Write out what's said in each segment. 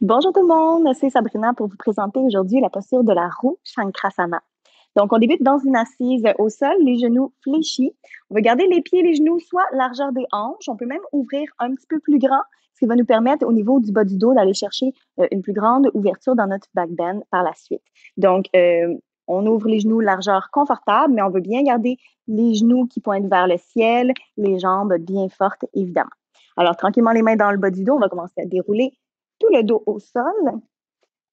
Bonjour tout le monde, c'est Sabrina pour vous présenter aujourd'hui la posture de la roue Shankrasana. Donc, on débute dans une assise au sol, les genoux fléchis. On va garder les pieds et les genoux soit largeur des hanches. On peut même ouvrir un petit peu plus grand, ce qui va nous permettre au niveau du bas du dos d'aller chercher une plus grande ouverture dans notre back bend par la suite. Donc, on ouvre les genoux largeur confortable, mais on veut bien garder les genoux qui pointent vers le ciel, les jambes bien fortes, évidemment. Alors, tranquillement, les mains dans le bas du dos, on va commencer à dérouler tout le dos au sol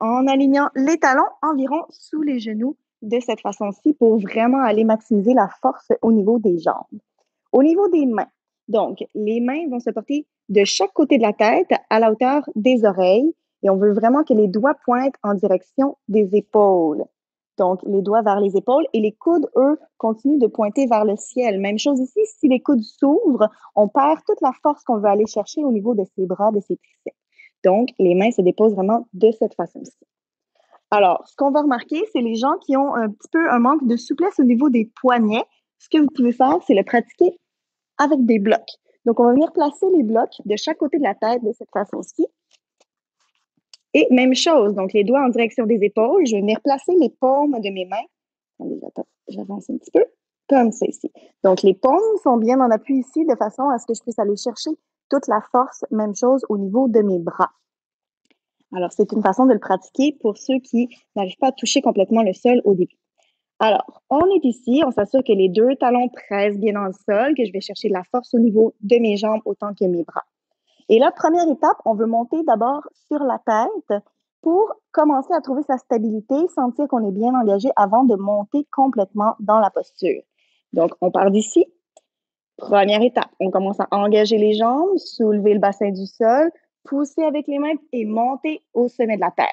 en alignant les talons environ sous les genoux de cette façon-ci pour vraiment aller maximiser la force au niveau des jambes. Au niveau des mains, donc les mains vont se porter de chaque côté de la tête à la hauteur des oreilles et on veut vraiment que les doigts pointent en direction des épaules. Donc, les doigts vers les épaules et les coudes, eux, continuent de pointer vers le ciel. Même chose ici, si les coudes s'ouvrent, on perd toute la force qu'on veut aller chercher au niveau de ses bras, de ses triceps. Donc, les mains se déposent vraiment de cette façon-ci. Alors, ce qu'on va remarquer, c'est les gens qui ont un petit peu un manque de souplesse au niveau des poignets. Ce que vous pouvez faire, c'est le pratiquer avec des blocs. Donc, on va venir placer les blocs de chaque côté de la tête de cette façon-ci. Et même chose, donc les doigts en direction des épaules. Je vais venir placer les paumes de mes mains. Attendez, j'avance un petit peu, comme ça ici. Donc, les paumes sont bien en appui ici de façon à ce que je puisse aller chercher toute la force. Même chose au niveau de mes bras. Alors, c'est une façon de le pratiquer pour ceux qui n'arrivent pas à toucher complètement le sol au début. Alors, on est ici, on s'assure que les deux talons pressent bien dans le sol, que je vais chercher de la force au niveau de mes jambes autant que mes bras. Et là, première étape, on veut monter d'abord sur la tête pour commencer à trouver sa stabilité, sentir qu'on est bien engagé avant de monter complètement dans la posture. Donc, on part d'ici. Première étape, on commence à engager les jambes, soulever le bassin du sol, pousser avec les mains et monter au sommet de la tête.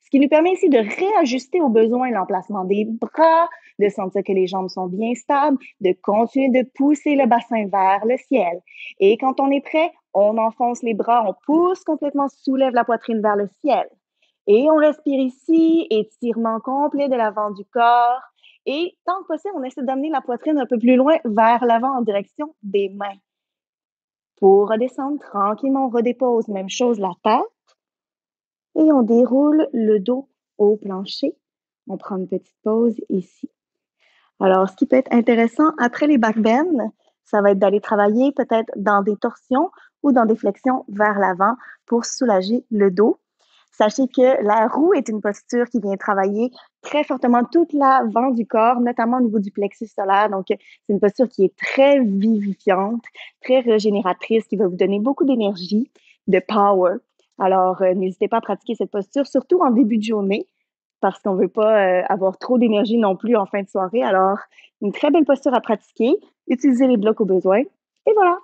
Ce qui nous permet ici de réajuster aux besoins l'emplacement des bras, de sentir que les jambes sont bien stables, de continuer de pousser le bassin vers le ciel. Et quand on est prêt, on enfonce les bras, on pousse complètement, soulève la poitrine vers le ciel. Et on respire ici, étirement complet de l'avant du corps. Et tant que possible, on essaie d'amener la poitrine un peu plus loin vers l'avant en direction des mains. Pour redescendre tranquillement, on redépose. Même chose, la tête. Et on déroule le dos au plancher. On prend une petite pause ici. Alors, ce qui peut être intéressant après les back bends, ça va être d'aller travailler peut-être dans des torsions ou dans des flexions vers l'avant pour soulager le dos. Sachez que la roue est une posture qui vient travailler très fortement toute l'avant du corps, notamment au niveau du plexus solaire. Donc, c'est une posture qui est très vivifiante, très régénératrice, qui va vous donner beaucoup d'énergie, de power. Alors, n'hésitez pas à pratiquer cette posture, surtout en début de journée, parce qu'on ne veut pas avoir trop d'énergie non plus en fin de soirée. Alors, une très belle posture à pratiquer. Utilisez les blocs au besoin. Et voilà!